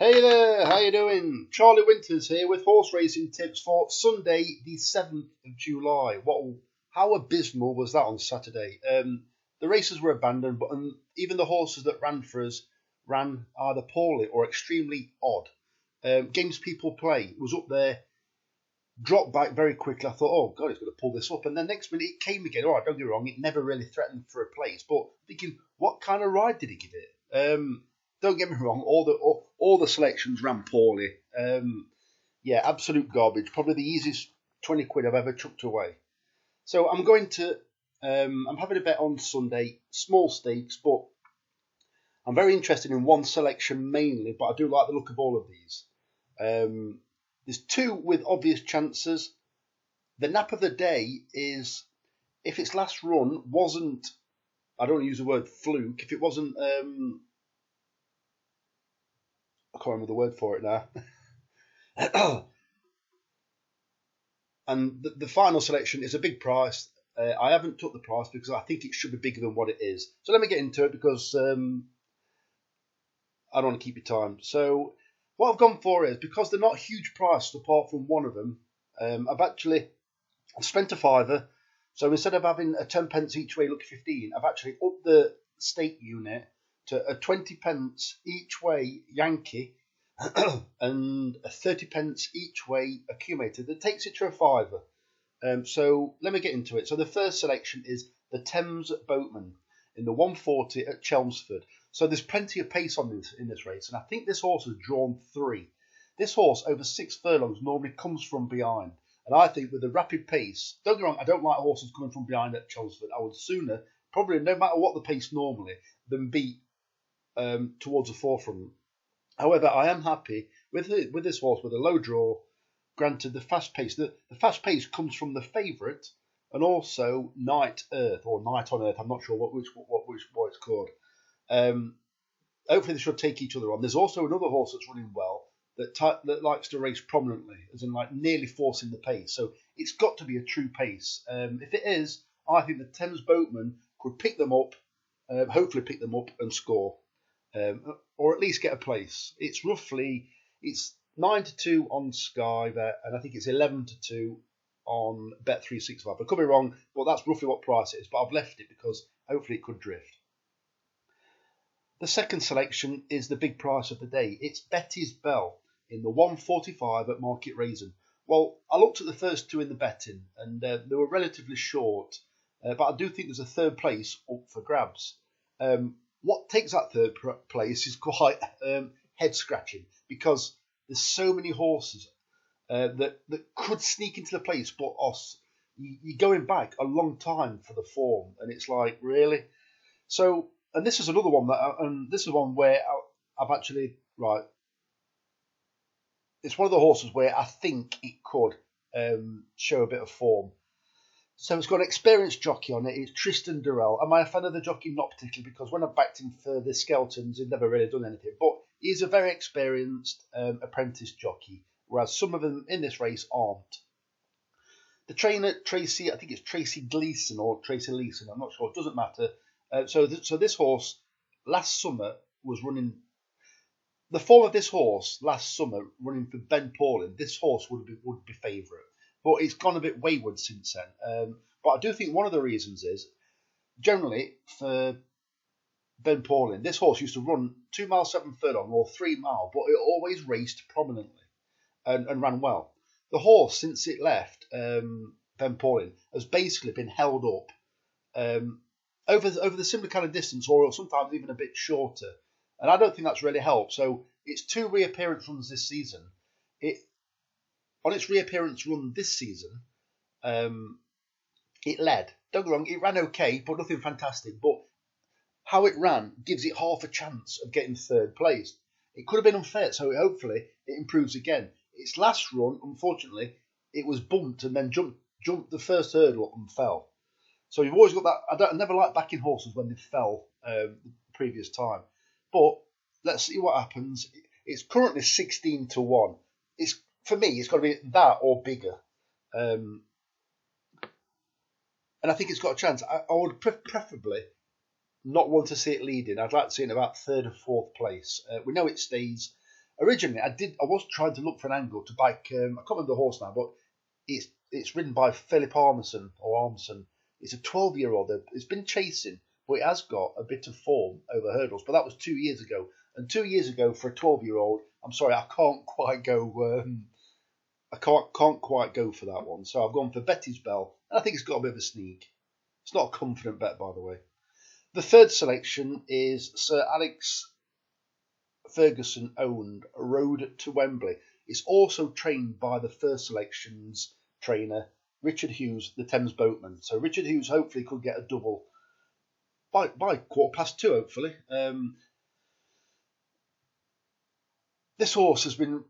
Hey there, how you doing? Charlie Winters here with horse racing tips for Sunday, the 7th of July. How abysmal was that on Saturday? The races were abandoned, but even the horses that ran for us ran either poorly or extremely odd. Games people play was up there, dropped back very quickly. I thought, oh God, it's going to pull this up. And then next minute it came again. All right, don't get me wrong, it never really threatened for a place. But thinking, what kind of ride did he give it? Don't get me wrong, all the selections ran poorly. Yeah, absolute garbage. Probably the easiest 20 quid I've ever chucked away. So I'm having a bet on Sunday, small stakes, but I'm very interested in one selection mainly, but I do like the look of all of these. There's two with obvious chances. The nap of the day is if its last run wasn't, I don't want to use the word fluke, if it wasn't, I can't remember the word for it now. And the final selection is a big price. I haven't took the price because I think it should be bigger than what it is. So let me get into it because I don't want to keep you time. So what I've gone for is, because they're not huge prices apart from one of them, I've spent a fiver. So instead of having a 10 pence each way, look 15, I've actually upped the stake unit to a 20 pence each way Yankee and a 30 pence each way accumulator. That takes it to a fiver. So let me get into it. So the first selection is the Thames Boatman in the 140 at Chelmsford. So there's plenty of pace on this in this race, and I think this horse has drawn 3. This horse over 6 furlongs normally comes from behind, and I think with the rapid pace, don't get me wrong, I don't like horses coming from behind at Chelmsford. I would sooner, probably no matter what the pace normally, than beat towards the forefront. However, I am happy with this horse with a low draw. Granted, the fast pace. The fast pace comes from the favourite and also Night Earth or Night on Earth. I'm not sure what it's called. Hopefully, they should take each other on. There's also another horse that's running well that likes to race prominently, as in like nearly forcing the pace. So it's got to be a true pace. If it is, I think the Thames Boatman could pick them up, hopefully pick them up and score, or at least get a place. It's 9-2 on Sky there, and I think it's 11-2 on Bet365. I could be wrong, but that's roughly what price it is. But I've left it because hopefully it could drift. The second selection is the big price of the day. It's Betty's Bell in the 145 at Market Raisin. Well, I looked at the first two in the betting, and they were relatively short, but I do think there's a third place up for grabs. What takes that third place is quite head scratching, because there's so many horses that could sneak into the place, but you're going back a long time for the form, and it's like, really? So, and this is another one where I've actually, right, it's one of the horses where I think it could show a bit of form. So it's got an experienced jockey on it. It's Tristan Durrell. Am I a fan of the jockey? Not particularly, because when I backed him for the Skeltons, he'd never really done anything. But he's a very experienced apprentice jockey, whereas some of them in this race aren't. The trainer, Tracy, I think it's Tracy Gleason or Tracy Leeson, I'm not sure, it doesn't matter. So this horse last summer was running. The form of this horse last summer running for Ben Pauling, this horse would be favourite. But it's gone a bit wayward since then. But I do think one of the reasons is, generally, for Ben Pauling, this horse used to run 2 miles 7 furlong or 3 mile, but it always raced prominently and ran well. The horse, since it left Ben Pauling, has basically been held up over the similar kind of distance, or sometimes even a bit shorter. And I don't think that's really helped. So it's 2 reappearance runs this season. On its reappearance run this season, it led. Don't get me wrong, it ran okay, but nothing fantastic. But how it ran gives it half a chance of getting third place. It could have been unfair, so hopefully it improves again. Its last run, unfortunately, it was bumped and then jumped the first hurdle up and fell. So you've always got that. I never liked backing horses when they fell the previous time. But let's see what happens. It's currently 16-1. For me, it's got to be that or bigger. And I think it's got a chance. I would preferably not want to see it leading. I'd like to see it in about 3rd or 4th place. We know it stays. Originally, I was trying to look for an angle to back. I can't remember the horse now, but it's ridden by Philip Armisen. It's a 12-year-old. It's been chasing, but it has got a bit of form over hurdles. But that was 2 years ago, and 2 years ago for a 12-year-old, I'm sorry, I can't quite go. I can't quite go for that one. So I've gone for Betty's Bell, and I think it's got a bit of a sneak. It's not a confident bet, by the way. The third selection is Sir Alex Ferguson owned Road to Wembley. It's also trained by the first selection's trainer, Richard Hughes, the Thames boatman. So Richard Hughes hopefully could get a double by 2:15, hopefully. This horse has been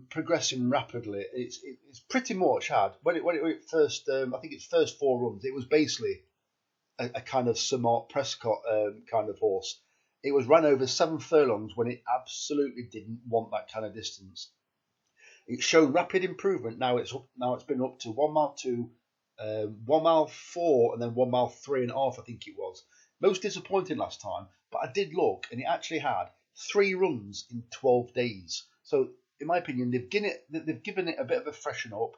progressing rapidly. It's pretty much had when it first I think its first 4 runs, it was basically a kind of Sir Mark Prescott kind of horse. It was run over 7 furlongs when it absolutely didn't want that kind of distance. It showed rapid improvement. Now it's been up to 1 mile 2, 1 mile 4, and then 1 mile 3.5. I think it was. Most disappointing last time, but I did look, and it actually had 3 runs in 12 days. So, in my opinion, they've given it a bit of a freshen up.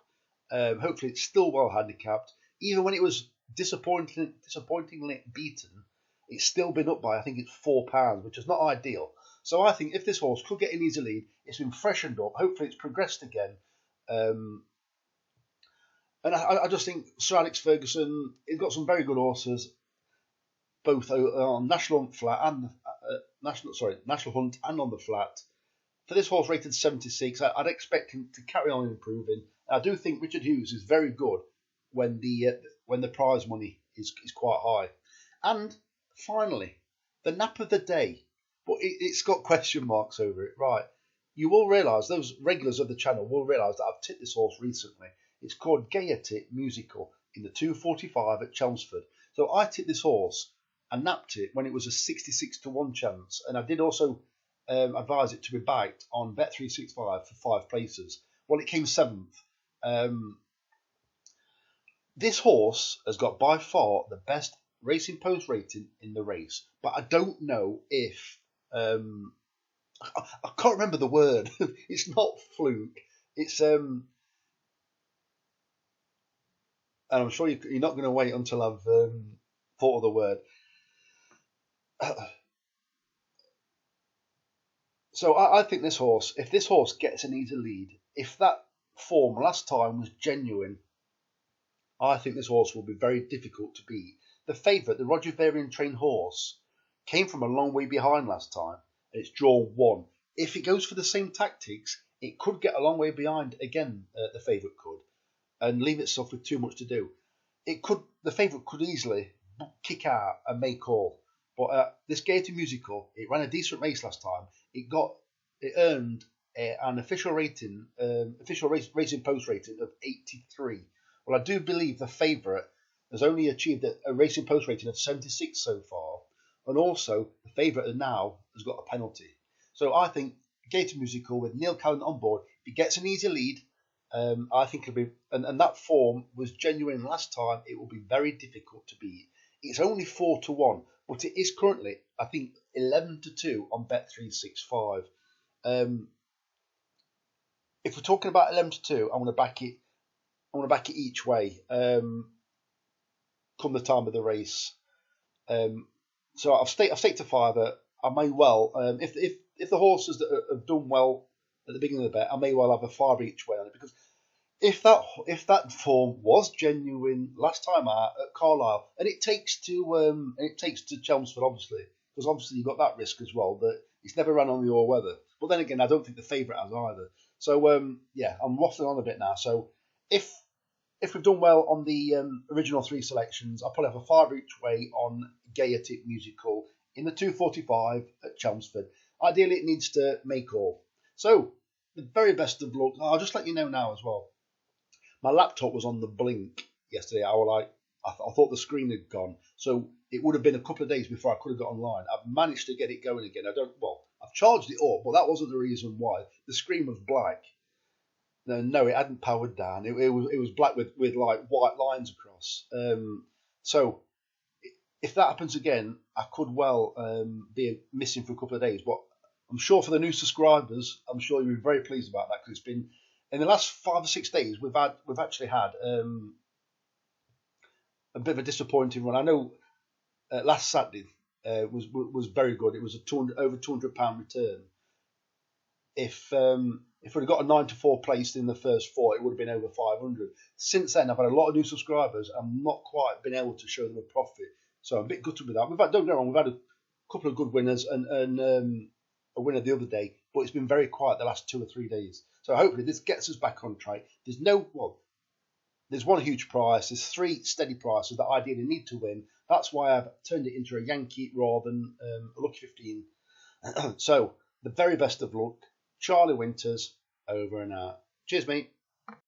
Hopefully, it's still well handicapped. Even when it was disappointingly beaten, it's still been up by, I think it's £4, which is not ideal. So I think if this horse could get an easy lead, it's been freshened up. Hopefully, it's progressed again. And I just think Sir Alex Ferguson, he's got some very good horses, both on National Hunt Flat and National Hunt and on the flat. For this horse rated 76, I'd expect him to carry on improving. I do think Richard Hughes is very good when the prize money is quite high. And finally, the nap of the day, but it's got question marks over it. Right, you will realise, those regulars of the channel will realise that I've tipped this horse recently. It's called Gaiety Musical in the 2:45 at Chelmsford. So I tipped this horse and napped it when it was a 66-1 chance, and I did also advise it to be backed on Bet365 for 5 places. Well, it came 7th. This horse has got by far the best Racing Post rating in the race, but I don't know if I can't remember the word. It's not fluke. It's and I'm sure you're not going to wait until I've thought of the word. So I think this horse, if this horse gets an easy lead, if that form last time was genuine, I think this horse will be very difficult to beat. The favourite, the Roger Varian trained horse, came from a long way behind last time, and it's drawn 1. If it goes for the same tactics, it could get a long way behind again. The favourite could, and leave itself with too much to do. The favourite could easily kick out and make all. But this Gaiety Musical, it ran a decent race last time. It earned an official rating, Racing Post rating of 83. Well, I do believe the favourite has only achieved a Racing Post rating of 76 so far, and also the favourite now has got a penalty. So I think Gaiety Musical with Neil Callan on board, if he gets an easy lead, I think it'll be, and that form was genuine last time. It will be very difficult to beat. It's only 4-1, but it is currently, I think, 11-2 on Bet365. If we're talking about 11-2, I want to back it. I want to back it each way. Come the time of the race. So I've staked to 5. I may well, if the horses that have done well at the beginning of the bet, I may well have a 5 each way on it, because if that form was genuine last time out at Carlisle, and it takes to Chelmsford, obviously, because obviously you've got that risk as well that it's never run on the all weather. But then again, I don't think the favourite has either. So I'm waffling on a bit now. So if we've done well on the original 3 selections, I'll probably have a 5 each way on Gaiety Musical in the 2:45 at Chelmsford. Ideally, it needs to make all. So the very best of luck. I'll just let you know now as well. My laptop was on the blink yesterday. I thought the screen had gone, so it would have been a couple of days before I could have got online. I've managed to get it going again. I've charged it up, but that wasn't the reason why. The screen was black. No, it hadn't powered down. It was black with like white lines across. So if that happens again, I could well be missing for a couple of days. But I'm sure for the new subscribers, I'm sure you'll be very pleased about that, because it's been in the last 5 or 6 days we've actually had a bit of a disappointing run. I know last Saturday was very good. It was a over £200 return. If we'd have got a 9 to 4 placed in the first 4, it would have been over 500. Since then, I've had a lot of new subscribers. I'm not quite been able to show them a profit, so I'm a bit gutted with that. Don't get me wrong, we've had a couple of good winners and a winner the other day, but it's been very quiet the last 2 or 3 days. So hopefully this gets us back on track. There's one huge price. There's 3 steady prices that I ideally need to win. That's why I've turned it into a Yankee rather than a Lucky 15. So the very best of luck. Charlie Winters, over and out. Cheers, mate.